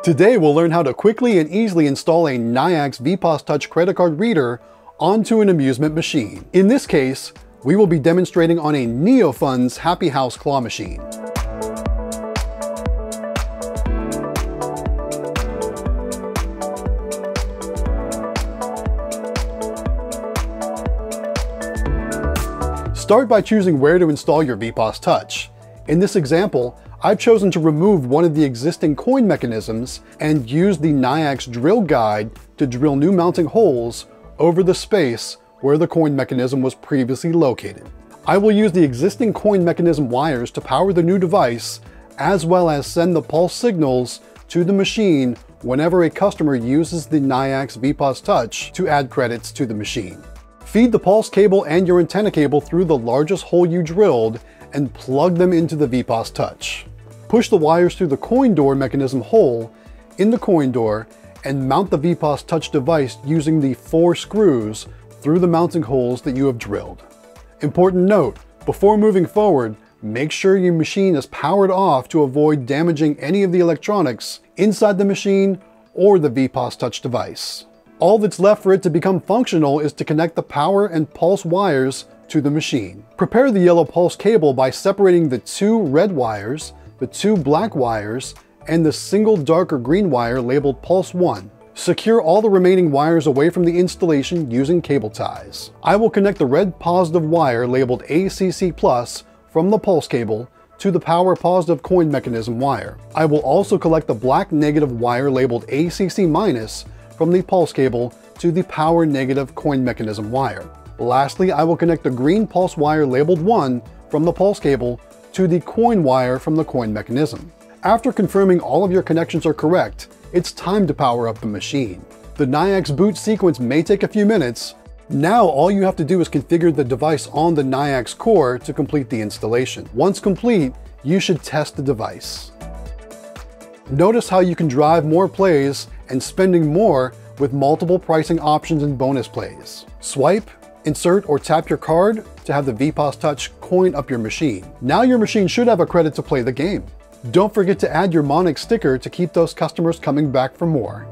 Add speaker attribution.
Speaker 1: Today we'll learn how to quickly and easily install a Nayax VPOS Touch credit card reader onto an amusement machine. In this case, we will be demonstrating on a NeoFun's Happy House claw machine. Start by choosing where to install your VPOS Touch. In this example, I've chosen to remove one of the existing coin mechanisms and use the Nayax drill guide to drill new mounting holes over the space where the coin mechanism was previously located. I will use the existing coin mechanism wires to power the new device, as well as send the pulse signals to the machine whenever a customer uses the Nayax VPOS Touch to add credits to the machine. Feed the pulse cable and your antenna cable through the largest hole you drilled and plug them into the VPOS Touch. Push the wires through the coin door mechanism hole in the coin door and mount the VPOS Touch device using the 4 screws through the mounting holes that you have drilled. Important note, before moving forward, make sure your machine is powered off to avoid damaging any of the electronics inside the machine or the VPOS Touch device. All that's left for it to become functional is to connect the power and pulse wires to the machine. Prepare the yellow pulse cable by separating the 2 red wires, the 2 black wires, and the single darker green wire labeled Pulse 1. Secure all the remaining wires away from the installation using cable ties. I will connect the red positive wire labeled ACC Plus from the pulse cable to the power positive coin mechanism wire. I will also collect the black negative wire labeled ACC Minus from the pulse cable to the power negative coin mechanism wire. Lastly, I will connect the green pulse wire labeled 1 from the pulse cable to the coin wire from the coin mechanism. After confirming all of your connections are correct, it's time to power up the machine. The Nayax boot sequence may take a few minutes. Now all you have to do is configure the device on the Nayax Core to complete the installation. Once complete, you should test the device. Notice how you can drive more plays and spending more with multiple pricing options and bonus plays. Swipe, insert, or tap your card to have the VPOS Touch coin up your machine. Now your machine should have a credit to play the game. Don't forget to add your Monix sticker to keep those customers coming back for more.